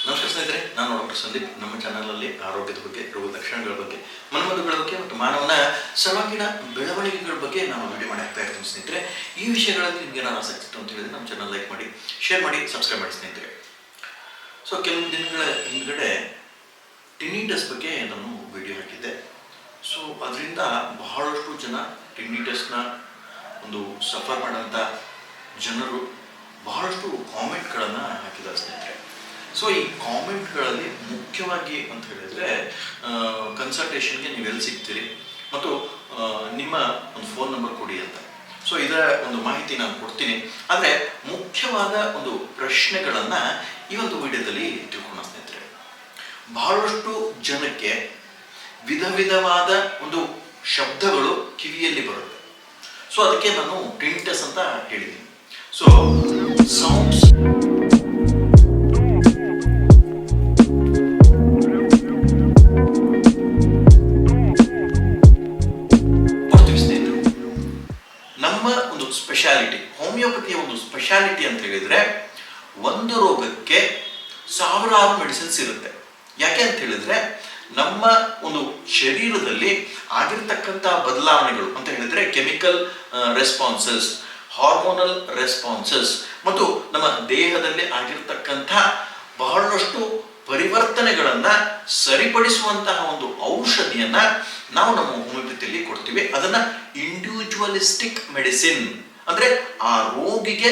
ನಮಸ್ಕಾರ ಸ್ನೇಹಿತರೆ, ನಾನು ಡಾಕ್ಟರ್ ಸಂದೀಪ್. ನಮ್ಮ ಚಾನಲಲ್ಲಿ ಆರೋಗ್ಯದ ಬಗ್ಗೆ, ರೋಗದ ಲಕ್ಷಣಗಳ ಬಗ್ಗೆ, ಮನೋಮದುಗಳ ಬಗ್ಗೆ ಮತ್ತು ಮಾನವನ ಸರ್ವಾಂಗೀಣ ಬೆಳವಣಿಗೆಗಳ ಬಗ್ಗೆ ನಾವು ವಿಡಿಯೋ ಮಾಡಿ ಆಗ್ತಾ ಇರ್ತೀನಿ ಸ್ನೇಹಿತರೆ. ಈ ವಿಷಯಗಳಲ್ಲಿ ನಿಮಗೆ ನಾನು ಆಸಕ್ತಿ ಇತ್ತು ಅಂತ ಹೇಳಿದ್ರೆ ನಮ್ಮ ಚಾನಲ್ ಲೈಕ್ ಮಾಡಿ, ಶೇರ್ ಮಾಡಿ, ಸಬ್ಸ್ಕ್ರೈಬ್ ಮಾಡಿ ಸ್ನೇಹಿತರೆ. ಸೊ ಕೆಲವೊಂದು ದಿನಗಳ ಹಿಂದ್ಗಡೆ ಟಿನಿಟಸ್ ಬಗ್ಗೆ ನಾನು ವಿಡಿಯೋ ಹಾಕಿದ್ದೆ. ಸೊ ಅದರಿಂದ ಬಹಳಷ್ಟು ಜನ ಟಿನಿಟಸ್ನ ಒಂದು ಸಫರ್ ಮಾಡೋಂಥ ಜನರು ಬಹಳಷ್ಟು ಕಾಮೆಂಟ್ಗಳನ್ನು ಹಾಕಿದ್ದಾರೆ ಸ್ನೇಹಿತರೆ. ಸೊ ಈ ಕಾಮೆಂಟ್ಗಳಲ್ಲಿ ಮುಖ್ಯವಾಗಿ ಅಂತ ಹೇಳಿದರೆ ಕನ್ಸಲ್ಟೇಷನ್ಗೆ ನೀವೆಲ್ಲಿ ಸಿಗ್ತೀರಿ ಮತ್ತು ನಿಮ್ಮ ಒಂದು ಫೋನ್ ನಂಬರ್ ಕೊಡಿ ಅಂತ. ಸೊ ಇದರ ಒಂದು ಮಾಹಿತಿ ನಾನು ಕೊಡ್ತೀನಿ. ಆದರೆ ಮುಖ್ಯವಾದ ಒಂದು ಪ್ರಶ್ನೆಗಳನ್ನು ಈ ಒಂದು ವಿಡಿಯೋದಲ್ಲಿ ತಿಳ್ಕೊಳ್ಳೋಣ ಸ್ನೇಹಿತರೆ. ಬಹಳಷ್ಟು ಜನಕ್ಕೆ ವಿಧ ವಿಧವಾದ ಒಂದು ಶಬ್ದಗಳು ಕಿವಿಯಲ್ಲಿ ಬರುತ್ತೆ. ಸೊ ಅದಕ್ಕೆ ನಾನು ಟಿನಿಟಸ್ ಅಂತ ಹೇಳಿದ್ದೀನಿ. ಸೊ ಸೌಂಡ್ಸ್ ಸ್ಪೆಷಾಲಿಟಿ, ಹೋಮಿಯೋಪತಿಯ ಒಂದು ಸ್ಪೆಷಾಲಿಟಿ ಅಂತ ಹೇಳಿದ್ರೆ ಒಂದು ರೋಗಕ್ಕೆ ಸಾವಿರಾರು ಮೆಡಿಸಿನ್ಸ್ ಇರುತ್ತೆ. ಯಾಕೆ ಅಂತ ಹೇಳಿದ್ರೆ ನಮ್ಮ ಒಂದು ಶರೀರದಲ್ಲಿ ಆಗಿರ್ತಕ್ಕಂಥ ಬದಲಾವಣೆಗಳು ಅಂತ ಹೇಳಿದ್ರೆ ಕೆಮಿಕಲ್ ರೆಸ್ಪಾನ್ಸಸ್, ಹಾರ್ಮೋನಲ್ ರೆಸ್ಪಾನ್ಸಸ್ ಮತ್ತು ನಮ್ಮ ದೇಹದಲ್ಲಿ ಆಗಿರ್ತಕ್ಕಂಥ ಬಹಳಷ್ಟು ಪರಿವರ್ತನೆಗಳನ್ನ ಸರಿಪಡಿಸುವಂತಹ ಒಂದು ಔಷಧಿಯನ್ನ ನಾವು ನಮ್ಮ ಹೋಮಿಯೋಪತಿಯಲ್ಲಿ ಕೊಡ್ತೀವಿ. ಅದನ್ನ ಇಂಡಿವಿಜುವಲಿಸ್ಟಿಕ್ ಮೆಡಿಸಿನ್ ಅಂದ್ರೆ ಆ ರೋಗಿಗೆ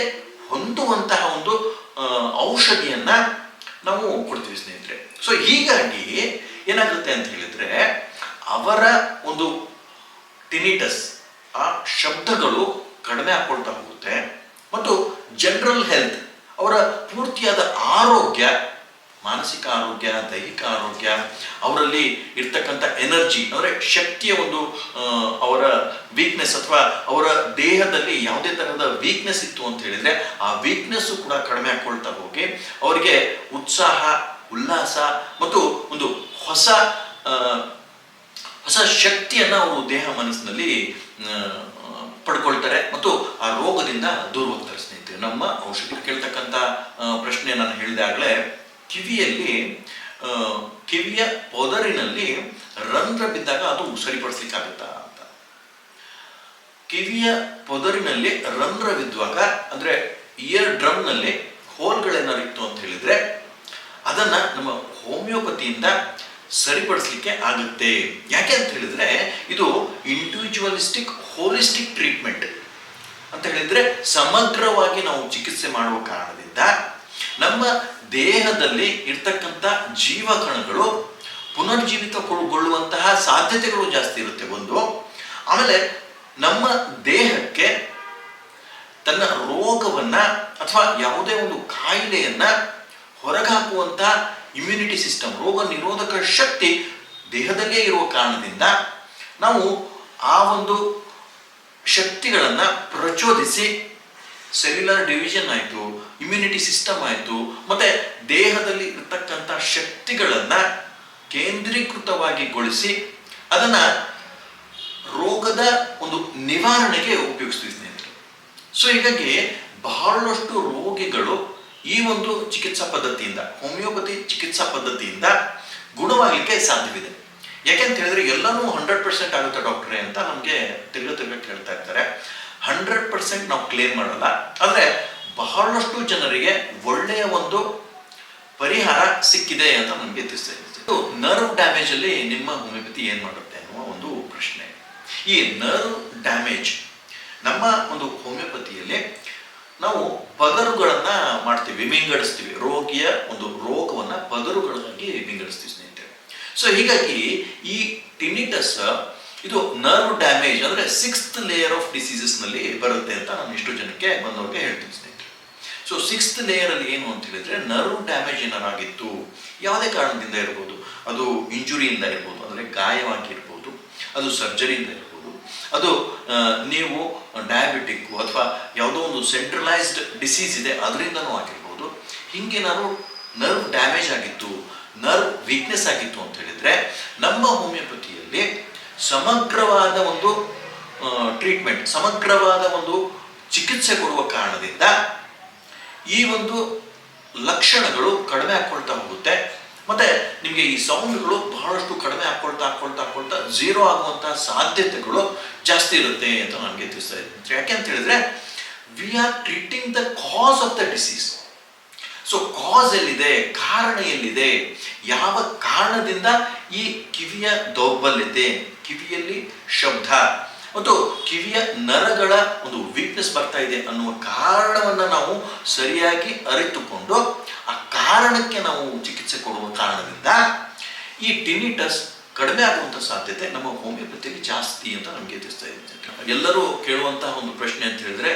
ಹೊಂದುವಂತಹ ಒಂದು ಔಷಧಿಯನ್ನ ನಾವು ಕೊಡ್ತೀವಿ ಸ್ನೇಹಿತರೆ. ಸೊ ಹೀಗಾಗಿ ಏನಾಗುತ್ತೆ ಅಂತ ಹೇಳಿದ್ರೆ ಅವರ ಒಂದು ಟಿನಿಟಸ್ ಆ ಶಬ್ದಗಳು ಕಡಿಮೆ ಹಾಕೊಳ್ತಾ ಹೋಗುತ್ತೆ ಮತ್ತು ಜನರಲ್ ಹೆಲ್ತ್, ಅವರ ಪೂರ್ತಿಯಾದ ಆರೋಗ್ಯ, ಮಾನಸಿಕ ಆರೋಗ್ಯ, ದೈಹಿಕ ಆರೋಗ್ಯ, ಅವರಲ್ಲಿ ಇರ್ತಕ್ಕಂಥ ಎನರ್ಜಿ ಅಂದರೆ ಶಕ್ತಿಯ ಒಂದು ಅವರ ವೀಕ್ನೆಸ್ ಅಥವಾ ಅವರ ದೇಹದಲ್ಲಿ ಯಾವುದೇ ತರಹದ ವೀಕ್ನೆಸ್ ಇತ್ತು ಅಂತ ಹೇಳಿದ್ರೆ ಆ ವೀಕ್ನೆಸ್ ಕೂಡ ಕಡಿಮೆ ಹಾಕೊಳ್ತಾ ಹೋಗಿ ಅವರಿಗೆ ಉತ್ಸಾಹ, ಉಲ್ಲಾಸ ಮತ್ತು ಒಂದು ಹೊಸ ಶಕ್ತಿಯನ್ನ ಅವರು ದೇಹ ಮನಸ್ಸಿನಲ್ಲಿ ಪಡ್ಕೊಳ್ತಾರೆ ಮತ್ತು ಆ ರೋಗದಿಂದ ದೂರ ಹೋಗ್ತಾರೆ ಸ್ನೇಹಿತರೆ. ನಮ್ಮ ಔಷಧಿ ಕೇಳ್ತಕ್ಕಂಥ ಪ್ರಶ್ನೆ ನಾನು ಹೇಳಿದೆ ಆಗಲೇ, ಕಿವಿಯ ಪೊದರಿನಲ್ಲಿ ರಂಧ್ರ ಬಿದ್ದಾಗ ಅದು ಸರಿಪಡಿಸ್ಲಿಕ್ಕಾಗುತ್ತಾ ಅಂತ. ಕಿವಿಯ ಪೊದರಿನಲ್ಲಿ ರಂಧ್ರ ಬಿದ್ದಾಗ ಅಂದ್ರೆ ಇಯರ್ ಡ್ರಮ್ ನಲ್ಲಿ ಹೋಲ್ಗಳೇನಾರು ಇತ್ತು ಅಂತ ಹೇಳಿದ್ರೆ ಅದನ್ನ ನಮ್ಮ ಹೋಮಿಯೋಪತಿಯಿಂದ ಸರಿಪಡಿಸ್ಲಿಕ್ಕೆ ಆಗುತ್ತೆ. ಯಾಕೆ ಅಂತ ಹೇಳಿದ್ರೆ ಇದು ಇಂಡಿವಿಜುವಲಿಸ್ಟಿಕ್ ಹೋಲಿಸ್ಟಿಕ್ ಟ್ರೀಟ್ಮೆಂಟ್ ಅಂತ ಹೇಳಿದ್ರೆ ಸಮಗ್ರವಾಗಿ ನಾವು ಚಿಕಿತ್ಸೆ ಮಾಡುವ ಕಾರಣದಿಂದ ನಮ್ಮ ದೇಹದಲ್ಲಿ ಇರ್ತಕ್ಕಂಥ ಜೀವಕಣಗಳು ಪುನರ್ಜೀವಿತಗೊಳ್ಳುವಂತಹ ಸಾಧ್ಯತೆಗಳು ಜಾಸ್ತಿ ಇರುತ್ತೆ ಒಂದು. ಆಮೇಲೆ ನಮ್ಮ ದೇಹಕ್ಕೆ ತನ್ನ ರೋಗವನ್ನ ಅಥವಾ ಯಾವುದೇ ಒಂದು ಕಾಯಿಲೆಯನ್ನ ಹೊರಗಾಕುವಂತ ಇಮ್ಯುನಿಟಿ ಸಿಸ್ಟಮ್, ರೋಗ ನಿರೋಧಕ ಶಕ್ತಿ ದೇಹದಲ್ಲೇ ಇರುವ ಕಾರಣದಿಂದ ನಾವು ಆ ಒಂದು ಶಕ್ತಿಗಳನ್ನ ಪ್ರಚೋದಿಸಿ ಸೆಲ್ಯುಲರ್ ಡಿವಿಷನ್ ಆಯಿತು, ಇಮ್ಯುನಿಟಿ ಸಿಸ್ಟಮ್ ಆಯಿತು, ಮತ್ತೆ ದೇಹದಲ್ಲಿ ಇರ್ತಕ್ಕಂಥ ಶಕ್ತಿಗಳನ್ನ ಕೇಂದ್ರೀಕೃತವಾಗಿಗೊಳಿಸಿ ಅದನ್ನ ರೋಗದ ಒಂದು ನಿವಾರಣೆಗೆ ಉಪಯೋಗಿಸ್ತೀವಿ ಸ್ನೇಹಿತರೆ. ಸೊ ಹೀಗಾಗಿ ಬಹಳಷ್ಟು ರೋಗಿಗಳು ಈ ಒಂದು ಚಿಕಿತ್ಸಾ ಪದ್ಧತಿಯಿಂದ, ಹೋಮಿಯೋಪತಿ ಚಿಕಿತ್ಸಾ ಪದ್ಧತಿಯಿಂದ ಗುಣವಾಗಲಿಕ್ಕೆ ಸಾಧ್ಯವಿದೆ. ಯಾಕೆಂತ ಹೇಳಿದ್ರೆ ಎಲ್ಲನೂ 100% ಆಗುತ್ತೆ ಡಾಕ್ಟ್ರೇ ಅಂತ ನಮಗೆ ತಿರ್ಗ ಕೇಳ್ತಾ ಇರ್ತಾರೆ. 100% ನಾವು ಕ್ಲೇಮ್ ಮಾಡಲ್ಲ, ಆದರೆ ಬಹಳಷ್ಟು ಜನರಿಗೆ ಒಳ್ಳೆಯ ಒಂದು ಪರಿಹಾರ ಸಿಕ್ಕಿದೆ ಅಂತ ನಮಗೆ ತಿಳಿಸ್ತಾ ಇದೆ. ನರ್ವ್ ಡ್ಯಾಮೇಜ್ ಅಲ್ಲಿ ನಿಮ್ಮ ಹೋಮಿಯೋಪತಿ ಏನ್ ಮಾಡುತ್ತೆ ಅನ್ನುವ ಒಂದು ಪ್ರಶ್ನೆ. ಈ ನರ್ವ್ ಡ್ಯಾಮೇಜ್ ನಮ್ಮ ಒಂದು ಹೋಮಿಯೋಪತಿಯಲ್ಲಿ ನಾವು ಪದರುಗಳನ್ನ ಮಾಡ್ತೀವಿ, ವಿಂಗಡಿಸ್ತೀವಿ. ರೋಗಿಯ ಒಂದು ರೋಗವನ್ನ ಪದರುಗಳಾಗಿ ವಿಂಗಡಿಸ್ತೀವಿ ಸ್ನೇಹಿತರೆ. ಸೊ ಹೀಗಾಗಿ ಈ ಟಿನಿಟಸ್ ಇದು ನರ್ವ್ ಡ್ಯಾಮೇಜ್ ಅಂದ್ರೆ 6th ಲೇಯರ್ ಆಫ್ ಡಿಸೀಸಸ್ ನಲ್ಲಿ ಬರುತ್ತೆ ಅಂತ ನಾನು ಇಷ್ಟು ಜನಕ್ಕೆ ಬಂದವ್ರಿಗೆ ಹೇಳ್ತೀನಿ ಸ್ನೇಹಿತರೆ. ಸೊ 6th ಲೇಯರ್ ಅಲ್ಲಿ ಏನು ಅಂತ ಹೇಳಿದ್ರೆ ನರ್ವ್ ಡ್ಯಾಮೇಜ್ ಏನಾಗಿತ್ತು, ಯಾವುದೇ ಕಾರಣದಿಂದ ಇರ್ಬೋದು, ಅದು ಇಂಜುರಿಯಿಂದ ಇರ್ಬೋದು, ಅಂದ್ರೆ ಗಾಯವಾಗಿರ್ಬೋದು, ಅದು ಸರ್ಜರಿಯಿಂದ ಇರ್ಬೋದು, ಅದು ನೀವು ಡಯಾಬಿಟಿಕ್ ಅಥವಾ ಯಾವುದೋ ಒಂದು ಸೆಂಟ್ರಲೈಸ್ಡ್ ಡಿಸೀಸ್ ಇದೆ ಅದರಿಂದನೂ ಆಗಿರ್ಬೋದು. ಹಿಂಗೇನಾದ್ರು ನರ್ವ್ ಡ್ಯಾಮೇಜ್ ಆಗಿತ್ತು, ನರ್ವ್ ವೀಕ್ನೆಸ್ ಆಗಿತ್ತು ಅಂತ ಹೇಳಿದ್ರೆ ನಮ್ಮ ಹೋಮಿಯೋಪತಿಯಲ್ಲಿ ಸಮಗ್ರವಾದ ಒಂದು ಟ್ರೀಟ್ಮೆಂಟ್, ಸಮಗ್ರವಾದ ಒಂದು ಚಿಕಿತ್ಸೆ ಕೊಡುವ ಕಾರಣದಿಂದ ಈ ಒಂದು ಲಕ್ಷಣಗಳು ಕಡಿಮೆ ಆಗ್ಕೊಳ್ತಾ ಹೋಗುತ್ತೆ. ಮತ್ತೆ ನಿಮಗೆ ಈ ಸೌಂಡ್ಗಳು ಬಹಳಷ್ಟು ಕಡಿಮೆ ಹಾಕೊಳ್ತಾ ಝೀರೋ ಆಗುವಂತಹ ಸಾಧ್ಯತೆಗಳು ಜಾಸ್ತಿ ಇರುತ್ತೆ ಅಂತ ನನಗೆ ತಿಳಿಸ್ತಾ ಇದ್ದೀನಿ. ಯಾಕೆ ಅಂತ ಹೇಳಿದ್ರೆ we are treating the cause of the disease. So cause ಎಲ್ಲಿದೆ, ಕಾರಣ ಎಲ್ಲಿದೆ, ಯಾವ ಕಾರಣದಿಂದ ಈ ಕಿವಿಯ ದೌರ್ಬಲ್ಯತೆ, ಕಿವಿಯಲ್ಲಿ ಶಬ್ದ ಮತ್ತು ಕಿವಿಯ ನರಗಳ ಒಂದು ವೀಕ್ನೆಸ್ ಬರ್ತಾ ಇದೆ ಅನ್ನುವ ಕಾರಣವನ್ನ ನಾವು ಸರಿಯಾಗಿ ಅರಿತುಕೊಂಡು ಆ ಕಾರಣಕ್ಕೆ ನಾವು ಚಿಕಿತ್ಸೆ ಕೊಡುವ ಕಾರಣದಿಂದ ಈ ಟಿನಿಟಸ್ ಕಡಿಮೆ ಆಗುವಂಥ ಸಾಧ್ಯತೆ ನಮ್ಮ ಹೋಮಿಯೋಪತಿಯಲ್ಲಿ ಜಾಸ್ತಿ ಅಂತ ನಮಗೆ ತಿಳಿಸ್ತಾ ಇದೆ. ಎಲ್ಲರೂ ಕೇಳುವಂತಹ ಒಂದು ಪ್ರಶ್ನೆ ಅಂತ ಹೇಳಿದ್ರೆ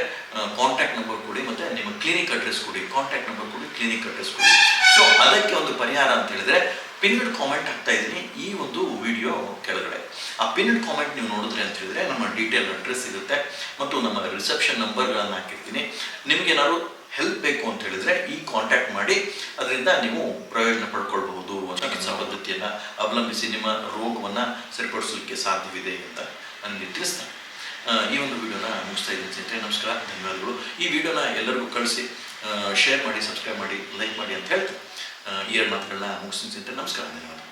ಕಾಂಟ್ಯಾಕ್ಟ್ ನಂಬರ್ ಕೊಡಿ ಮತ್ತೆ ನಿಮ್ಮ ಕ್ಲಿನಿಕ್ ಅಡ್ರೆಸ್ ಕೊಡಿ, ಕಾಂಟ್ಯಾಕ್ಟ್ ನಂಬರ್ ಕೊಡಿ, ಕ್ಲಿನಿಕ್ ಅಡ್ರೆಸ್ ಕೊಡಿ. ಸೊ ಅದಕ್ಕೆ ಒಂದು ಪರಿಹಾರ ಅಂತ ಹೇಳಿದ್ರೆ ಪಿನ್ಡ್ ಕಾಮೆಂಟ್ ಹಾಕ್ತಾ ಇದ್ದೀನಿ ಈ ಒಂದು ವಿಡಿಯೋ ಕೆಳಗಡೆ. ಆ ಪಿನ್ಡ್ ಕಾಮೆಂಟ್ ನೀವು ನೋಡಿದ್ರೆ ಅಂತ ಹೇಳಿದ್ರೆ ನಮ್ಮ ಡೀಟೇಲ್ ಅಡ್ರೆಸ್ ಇರುತ್ತೆ ಮತ್ತು ನಮ್ಮ ರಿಸೆಪ್ಷನ್ ನಂಬರ್ಗಳನ್ನು ಹಾಕಿರ್ತೀನಿ. ನಿಮಗೇನಾದ್ರು ಹೆಲ್ಪ್ ಬೇಕು ಅಂತ ಹೇಳಿದ್ರೆ ಈ ಕಾಂಟ್ಯಾಕ್ಟ್ ಮಾಡಿ ಅದರಿಂದ ನೀವು ಪ್ರಯೋಜನ ಪಡ್ಕೊಳ್ಬಹುದು ಅಂತ ಚಿಕಿತ್ಸಾ ಪದ್ಧತಿಯನ್ನು ಅವಲಂಬಿಸಿ ನಿಮ್ಮ ರೋಗವನ್ನು ಸರಿಪಡಿಸಲಿಕ್ಕೆ ಸಾಧ್ಯವಿದೆ ಅಂತ ನನಗೆ ತಿಳಿಸ್ತಾರೆ. ಈ ಒಂದು ವಿಡಿಯೋನ ಮುಗಿಸ್ತಾ ಇದ್ದೀನಿ ಸ್ನೇಹಿತರೆ. ನಮಸ್ಕಾರ, ಧನ್ಯವಾದಗಳು. ಈ ವಿಡಿಯೋನ ಎಲ್ಲರಿಗೂ ಕಳಿಸಿ, ಶೇರ್ ಮಾಡಿ, ಸಬ್ಸ್ಕ್ರೈಬ್ ಮಾಡಿ, ಲೈಕ್ ಮಾಡಿ ಅಂತ ಹೇಳ್ತೀನಿ. ಈ ಎರಡು ಮಾತುಗಳನ್ನ ಮುಗಿಸ್ತೀನಿ ಸ್ನೇಹಿತರೆ. ನಮಸ್ಕಾರ, ಧನ್ಯವಾದ.